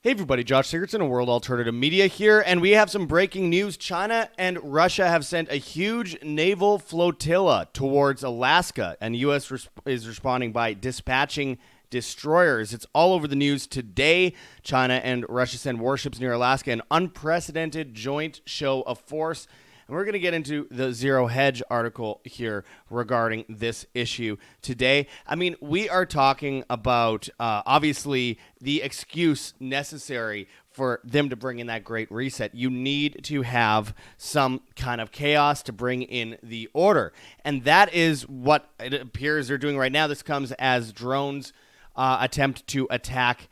Hey everybody, Josh Sigurdson of World Alternative Media here, and we have some breaking news. China and Russia have sent a huge naval flotilla towards Alaska, and the U.S. is responding by dispatching destroyers. It's all over the news today. China and Russia send warships near Alaska, an unprecedented joint show of force. And we're going to get into the Zero Hedge article here regarding this issue today. I mean, we are talking about, obviously, the excuse necessary for them to bring in that great reset. You need to have some kind of chaos to bring in the order. And that is what it appears they're doing right now. This comes as drones attempt to attack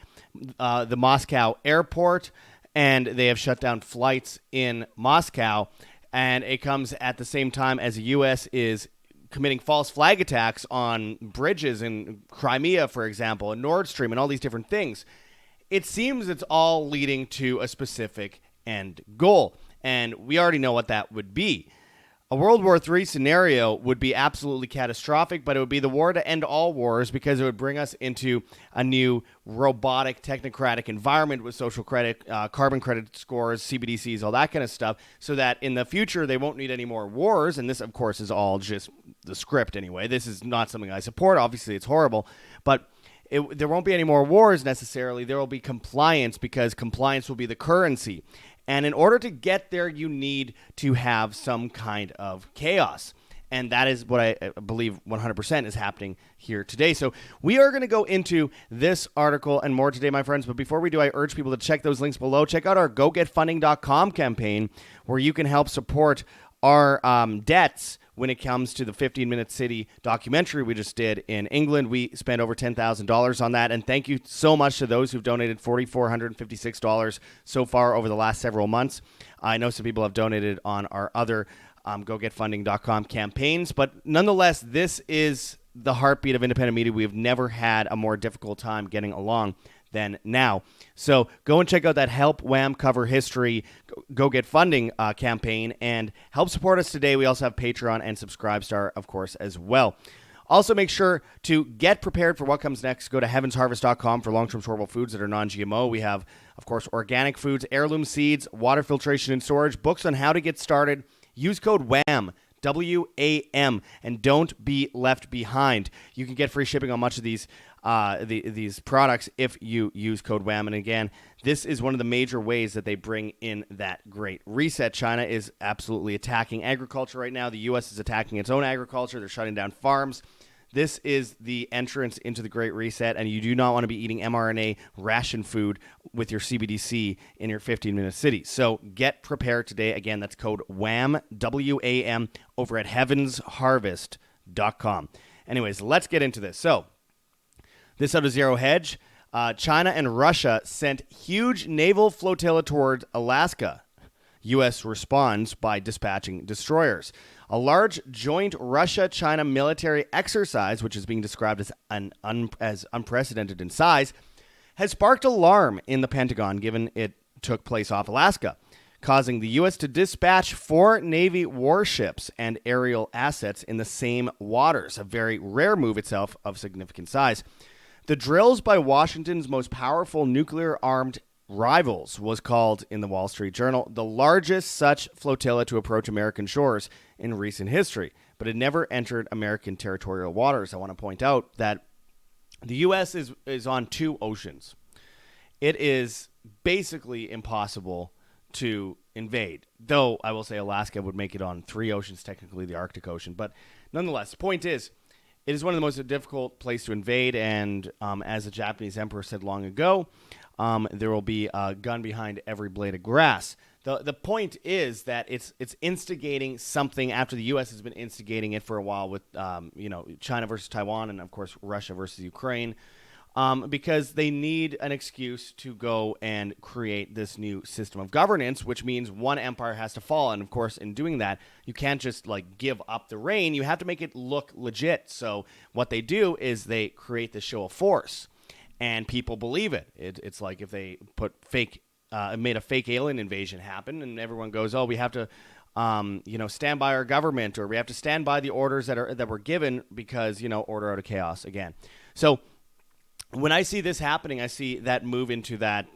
the Moscow airport, and they have shut down flights in Moscow. And it comes at the same time as the U.S. is committing false flag attacks on bridges in Crimea, for example, and Nord Stream, and all these different things. It seems it's all leading to a specific end goal, and we already know what that would be. A World War III scenario would be absolutely catastrophic, but it would be the war to end all wars because it would bring us into a new robotic, technocratic environment with social credit, carbon credit scores, CBDCs, all that kind of stuff, so that in the future they won't need any more wars. And this, of course, is all just the script anyway. This is not something I support. Obviously, it's horrible, but there won't be any more wars necessarily. There will be compliance because compliance will be the currency. And in order to get there, you need to have some kind of chaos. And that is what I believe 100% is happening here today. So we are going to go into this article and more today, my friends. But before we do, I urge people to check those links below. Check out our GoGetFunding.com campaign where you can help support our debts when it comes to the 15-Minute City documentary we just did in England. We spent over $10,000 on that, and thank you so much to those who've donated $4,456 so far over the last several months. I know some people have donated on our other GoGetFunding.com campaigns, but nonetheless, this is the heartbeat of independent media. We have never had a more difficult time getting along than now. So go and check out that Help Wham Cover History Go Get Funding campaign and help support us today. We also have Patreon and Subscribestar, of course, as well. Also, make sure to get prepared for what comes next. Go to heavensharvest.com for long-term storable foods that are non-GMO. We have, of course, organic foods, heirloom seeds, water filtration and storage, books on how to get started. Use code WHAM, WAM, and don't be left behind. You can get free shipping on much of these products if you use code WHAM. And again, this is one of the major ways that they bring in that great reset. China is absolutely attacking agriculture right now. The U.S. is attacking its own agriculture. They're shutting down farms. This is the entrance into the Great Reset, and you do not want to be eating mRNA ration food with your CBDC in your 15-minute city. So get prepared today. Again, that's code WHAM, W-A-M, over at heavensharvest.com. Anyways, let's get into this. So this out of Zero Hedge, China and Russia sent huge naval flotilla towards Alaska. U.S. responds by dispatching destroyers. A large joint Russia-China military exercise, which is being described as as unprecedented in size, has sparked alarm in the Pentagon, given it took place off Alaska, causing the U.S. to dispatch 4 Navy warships and aerial assets in the same waters, a very rare move itself of significant size. The drills by Washington's most powerful nuclear-armed rivals was called in the Wall Street Journal the largest such flotilla to approach American shores in recent history, but it never entered American territorial waters. I want to point out that the U.S. is on 2 oceans. It is basically impossible to invade, though I will say Alaska would make it on 3 oceans, technically the Arctic Ocean. But nonetheless, the point is, it is one of the most difficult places to invade, and as the Japanese emperor said long ago, there will be a gun behind every blade of grass. The point is that it's instigating something after the U.S. has been instigating it for a while with China versus Taiwan and, of course, Russia versus Ukraine, because they need an excuse to go and create this new system of governance, which means one empire has to fall. And, of course, in doing that, you can't just, give up the reign. You have to make it look legit. So what they do is they create this show of force. And people believe it. It's like if they made a fake alien invasion happen, and everyone goes, "Oh, we have to, stand by our government, or we have to stand by the orders that were given because order out of chaos again." So when I see this happening, I see that move into that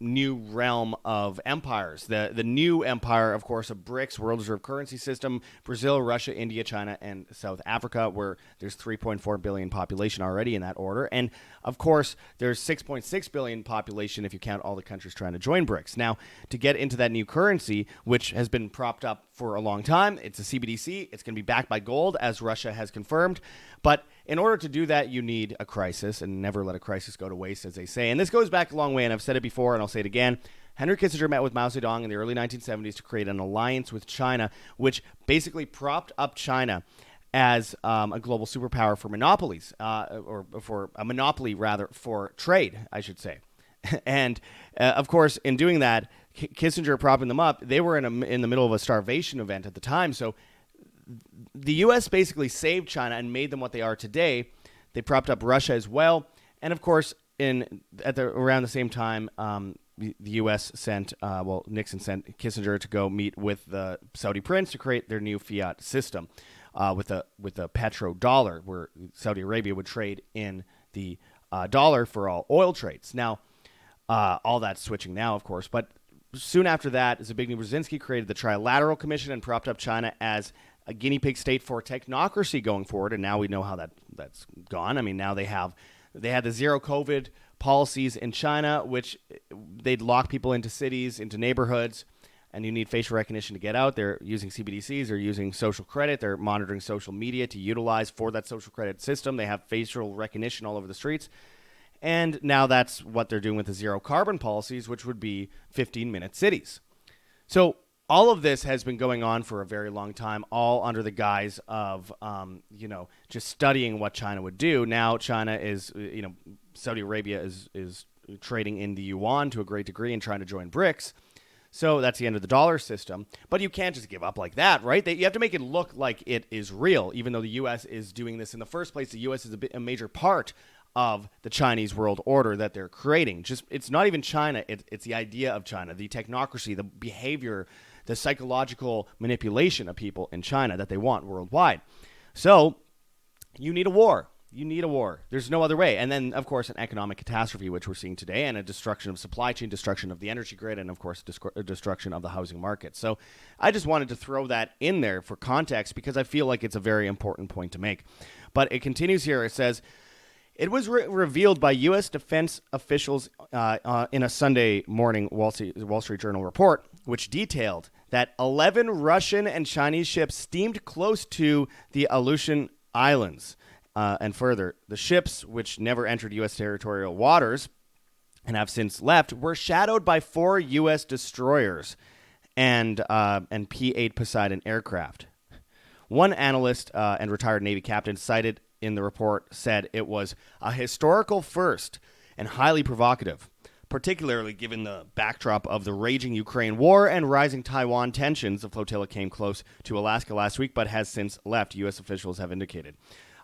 new realm of empires. The new empire, of course, of BRICS, World Reserve Currency System, Brazil, Russia, India, China, and South Africa, where there's 3.4 billion population already in that order. And, of course, there's 6.6 billion population if you count all the countries trying to join BRICS. Now, to get into that new currency, which has been propped up for a long time, it's a CBDC. It's going to be backed by gold, as Russia has confirmed. But in order to do that, you need a crisis, and never let a crisis go to waste, as they say. And this goes back a long way, and I've said it before, and I'll say it again. Henry Kissinger met with Mao Zedong in the early 1970s to create an alliance with China, which basically propped up China as a global superpower for monopolies, or for a monopoly, rather, for trade, I should say. And, of course, in doing that, Kissinger propping them up, they were in the middle of a starvation event at the time, so the U.S. basically saved China and made them what they are today. They propped up Russia as well. And, of course, around the same time, the U.S. sent, Nixon sent Kissinger to go meet with the Saudi prince to create their new fiat system with a petrodollar, where Saudi Arabia would trade in the dollar for all oil trades. Now, all that's switching now, of course. But soon after that, Zbigniew Brzezinski created the Trilateral Commission and propped up China as a guinea pig state for technocracy going forward, and now we know how that's gone. I mean, now they had the zero COVID policies in China, which they'd lock people into cities, into neighborhoods, and you need facial recognition to get out. They're using CBDCs, they're using social credit, they're monitoring social media to utilize for that social credit system. They have facial recognition all over the streets. And now that's what they're doing with the zero carbon policies, which would be 15-minute cities. So all of this has been going on for a very long time, all under the guise of, just studying what China would do. Now China is, Saudi Arabia is trading in the yuan to a great degree and trying to join BRICS. So that's the end of the dollar system. But you can't just give up like that, right? You have to make it look like it is real, even though the U.S. is doing this in the first place. The U.S. is a major part of the Chinese world order that they're creating. It's not even China. It's the idea of China, the technocracy, the behavior, the psychological manipulation of people in China that they want worldwide. So you need a war. You need a war. There's no other way. And then, of course, an economic catastrophe, which we're seeing today, and a destruction of supply chain, destruction of the energy grid, and, of course, destruction of the housing market. So I just wanted to throw that in there for context because I feel like it's a very important point to make. But it continues here. It says, it was revealed by U.S. defense officials in a Sunday morning Wall Street Journal report, which detailed that 11 Russian and Chinese ships steamed close to the Aleutian Islands. And further, the ships, which never entered U.S. territorial waters and have since left, were shadowed by 4 U.S. destroyers and P-8 Poseidon aircraft. One analyst and retired Navy captain cited in the report said it was a historical first and highly provocative, particularly given the backdrop of the raging Ukraine war and rising Taiwan tensions. The flotilla came close to Alaska last week, but has since left, U.S. officials have indicated.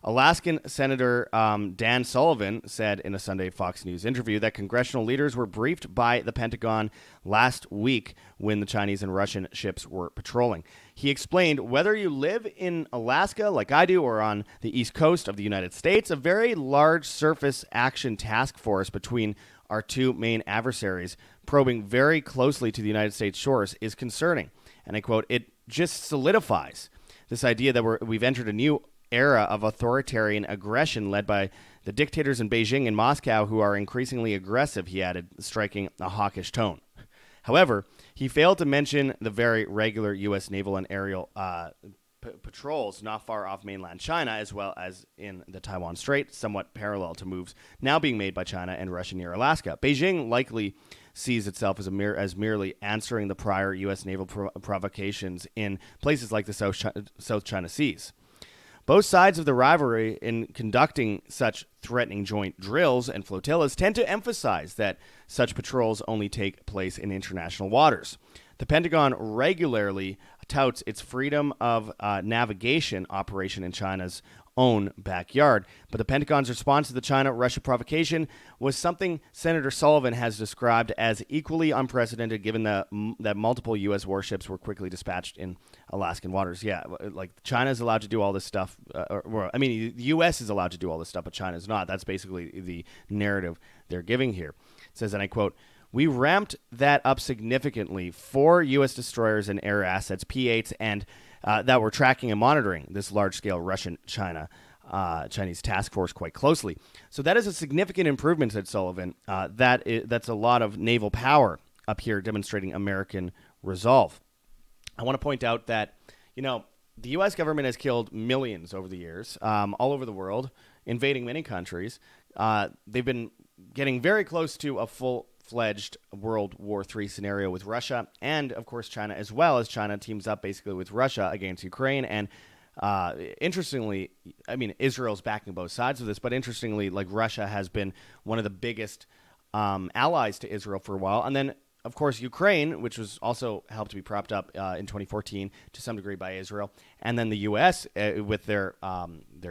Alaskan Senator Dan Sullivan said in a Sunday Fox News interview that congressional leaders were briefed by the Pentagon last week when the Chinese and Russian ships were patrolling. He explained, whether you live in Alaska like I do or on the east coast of the United States, a very large surface action task force between our two main adversaries probing very closely to the United States shores is concerning. And I quote, it just solidifies this idea that we've entered a new era of authoritarian aggression led by the dictators in Beijing and Moscow who are increasingly aggressive, he added, striking a hawkish tone. However, he failed to mention the very regular U.S. naval and aerial patrols not far off mainland China, as well as in the Taiwan Strait, somewhat parallel to moves now being made by China and Russia near Alaska. Beijing likely sees itself as merely answering the prior U.S. naval provocations in places like the South China Seas. Both sides of the rivalry in conducting such threatening joint drills and flotillas tend to emphasize that such patrols only take place in international waters. The Pentagon regularly touts its freedom of navigation operation in China's own backyard. But the Pentagon's response to the China-Russia provocation was something Senator Sullivan has described as equally unprecedented, given that multiple U.S. warships were quickly dispatched in Alaskan waters. Yeah, like China is allowed to do all this stuff. The U.S. is allowed to do all this stuff, but China is not. That's basically the narrative they're giving here. It says, and I quote, we ramped that up significantly for U.S. destroyers and air assets, P-8s, and that were tracking and monitoring this large-scale Chinese task force quite closely. So that is a significant improvement, said Sullivan. That's a lot of naval power up here demonstrating American resolve. I want to point out that, the U.S. government has killed millions over the years, all over the world, invading many countries. They've been getting very close to a full-fledged World War III scenario with Russia and, of course, China, as well as China teams up basically with Russia against Ukraine. And interestingly, Israel's backing both sides of this, but interestingly, Russia has been one of the biggest allies to Israel for a while. And then, of course, Ukraine, which was also helped to be propped up in 2014 to some degree by Israel, and then the U.S. With their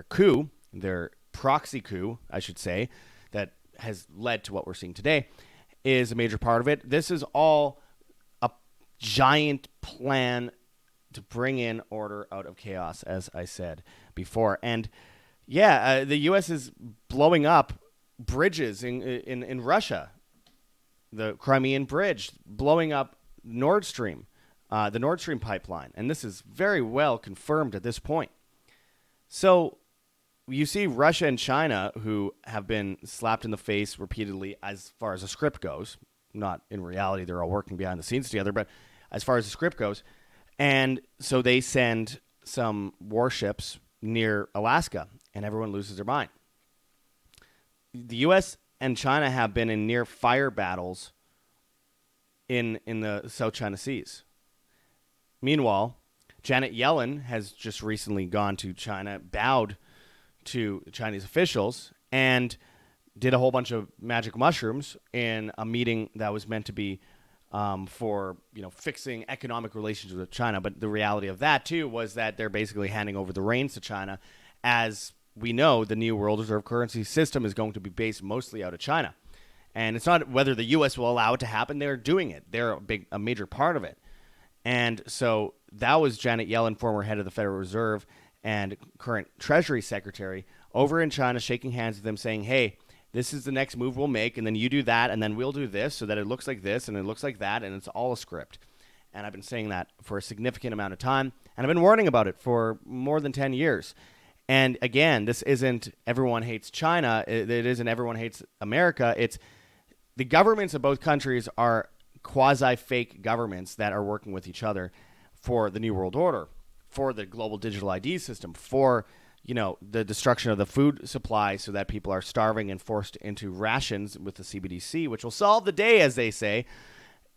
coup, their proxy coup, I should say, that has led to what we're seeing today, is a major part of it. This is all a giant plan to bring in order out of chaos, as I said before. And the U.S. is blowing up bridges in Russia. The Crimean Bridge, blowing up Nord Stream, the Nord Stream pipeline. And this is very well confirmed at this point. So you see Russia and China, who have been slapped in the face repeatedly as far as the script goes. Not in reality, they're all working behind the scenes together, but as far as the script goes. And so they send some warships near Alaska, and everyone loses their mind. The U.S. and China have been in near fire battles in the South China Seas. Meanwhile, Janet Yellen has just recently gone to China, bowed to Chinese officials, and did a whole bunch of magic mushrooms in a meeting that was meant to be for fixing economic relations with China. But the reality of that, too, was that they're basically handing over the reins to China. As we know, the new world reserve currency system is going to be based mostly out of China. And it's not whether the U.S. will allow it to happen. They're doing it. They're a major part of it. And so that was Janet Yellen, former head of the Federal Reserve and current Treasury Secretary, over in China, shaking hands with them, saying, hey, this is the next move we'll make, and then you do that, and then we'll do this so that it looks like this, and it looks like that, and it's all a script. And I've been saying that for a significant amount of time, and I've been warning about it for more than 10 years. And again, this isn't everyone hates China. It isn't everyone hates America. It's the governments of both countries are quasi-fake governments that are working with each other for the New World Order, for the global digital ID system, for the destruction of the food supply so that people are starving and forced into rations with the CBDC, which will solve the day, as they say.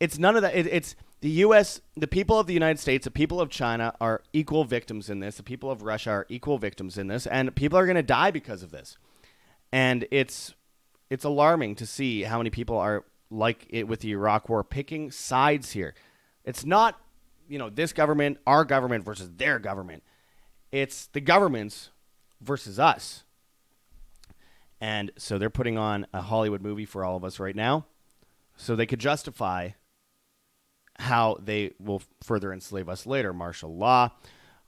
It's none of that. It's the U.S., the people of the United States, the people of China are equal victims in this. The people of Russia are equal victims in this, and people are going to die because of this. And it's alarming to see how many people are like it with the Iraq War, picking sides here. It's not, this government, our government versus their government. It's the governments versus us. And so they're putting on a Hollywood movie for all of us right now so they could justify how they will further enslave us later. Martial law,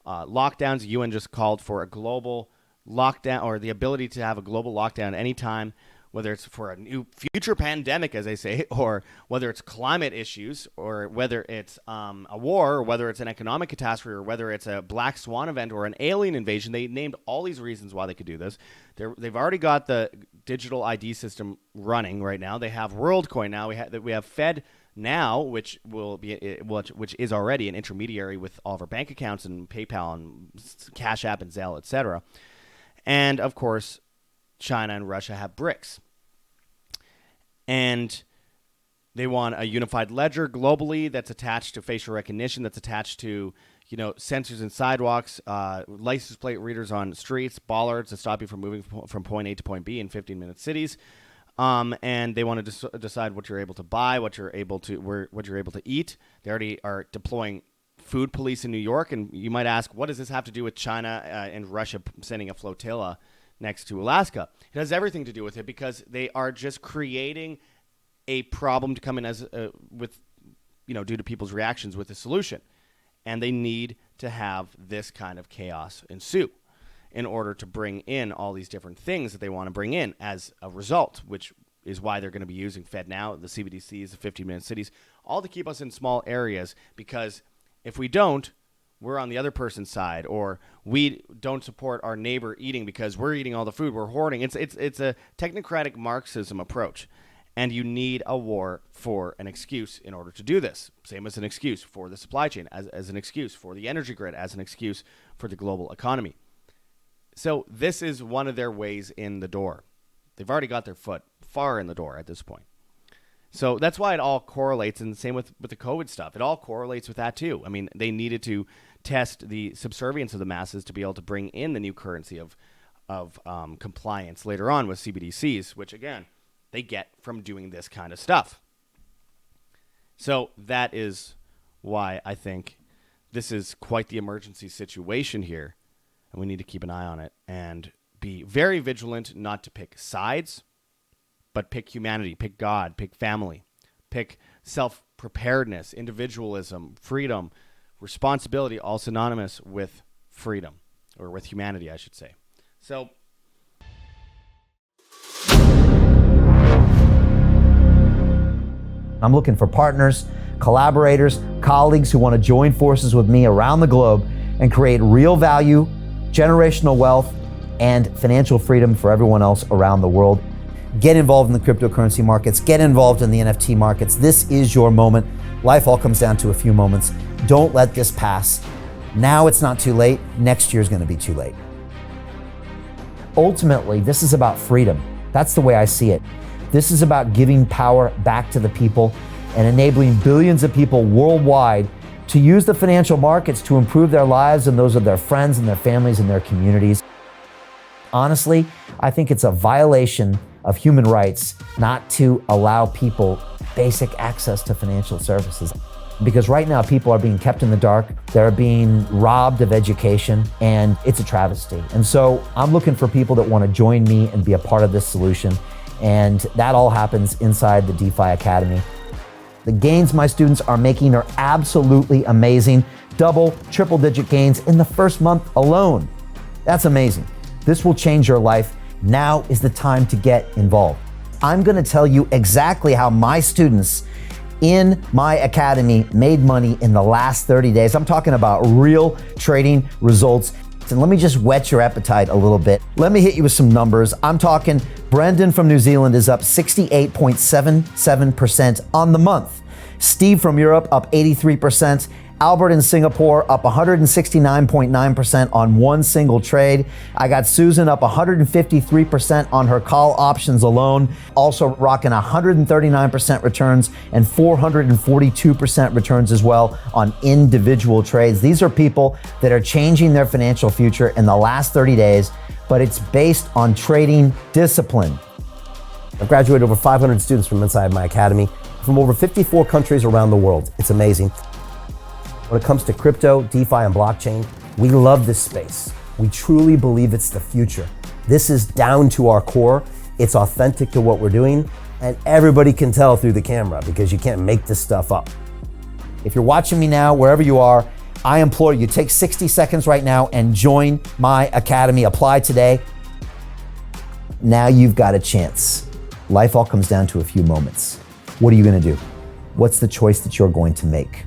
lockdowns. The UN just called for a global lockdown, or the ability to have a global lockdown anytime, whether it's for a new future pandemic, as they say, or whether it's climate issues, or whether it's a war, or whether it's an economic catastrophe, or whether it's a black swan event or an alien invasion. They named all these reasons why they could do this. They've already got the digital ID system running right now. They have WorldCoin now. We have Fed now, which is already an intermediary with all of our bank accounts and PayPal and Cash App and Zelle, etc. And of course, China and Russia have BRICS. And they want a unified ledger globally that's attached to facial recognition, that's attached to, sensors in sidewalks, license plate readers on streets, bollards to stop you from moving from point A to point B in 15-minute cities. And they want to decide what you're able to buy, what you're able to eat. They already are deploying food police in New York. And you might ask, what does this have to do with China and Russia sending a flotilla next to Alaska? It has everything to do with it, because they are just creating a problem to come in as due to people's reactions with the solution. And they need to have this kind of chaos ensue in order to bring in all these different things that they want to bring in as a result, which is why they're going to be using FedNow, the CBDCs, the 15-minute cities, all to keep us in small areas, because if we don't, we're on the other person's side, or we don't support our neighbor eating because we're eating all the food, we're hoarding. It's a technocratic Marxism approach, and you need a war for an excuse in order to do this. Same as an excuse for the supply chain, as an excuse for the energy grid, as an excuse for the global economy. So this is one of their ways in the door. They've already got their foot far in the door at this point. So that's why it all correlates, and the same with the COVID stuff. It all correlates with that too. I mean, they needed to test the subservience of the masses to be able to bring in the new currency of compliance later on with CBDCs, which again, they get from doing this kind of stuff. So that is why I think this is quite the emergency situation here, and we need to keep an eye on it and be very vigilant not to pick sides, but pick humanity, pick God, pick family, pick self-preparedness, individualism, freedom, responsibility, all synonymous with freedom, or with humanity, I should say. So I'm looking for partners, collaborators, colleagues who want to join forces with me around the globe and create real value, generational wealth, and financial freedom for everyone else around the world. Get involved in the cryptocurrency markets, get involved in the NFT markets. This is your moment. Life all comes down to a few moments. Don't let this pass. Now it's not too late. Next year is going to be too late. Ultimately, this is about freedom. That's the way I see it. This is about giving power back to the people and enabling billions of people worldwide to use the financial markets to improve their lives and those of their friends and their families and their communities. Honestly, I think it's a violation of human rights not to allow people basic access to financial services. Because right now people are being kept in the dark, they're being robbed of education, and it's a travesty. And so I'm looking for people that want to join me and be a part of this solution. And that all happens inside the DeFi Academy. The gains my students are making are absolutely amazing. Double, triple digit gains in the first month alone. That's amazing. This will change your life. Now is the time to get involved. I'm going to tell you exactly how my students in my academy made money in the last 30 days. I'm talking about real trading results. And let me just whet your appetite a little bit. Let me hit you with some numbers. I'm talking Brendan from New Zealand is up 68.77% on the month. Steve from Europe up 83%. Albert in Singapore up 169.9% on one single trade. I got Susan up 153% on her call options alone, also rocking 139% returns and 442% returns as well on individual trades. These are people that are changing their financial future in the last 30 days, but it's based on trading discipline. I've graduated over 500 students from inside my academy from over 54 countries around the world. It's amazing. When it comes to crypto, DeFi, and blockchain, we love this space. We truly believe it's the future. This is down to our core. It's authentic to what we're doing, and everybody can tell through the camera because you can't make this stuff up. If you're watching me now, wherever you are, I implore you, take 60 seconds right now and join my academy. Apply today. Now you've got a chance. Life all comes down to a few moments. What are you going to do? What's the choice that you're going to make?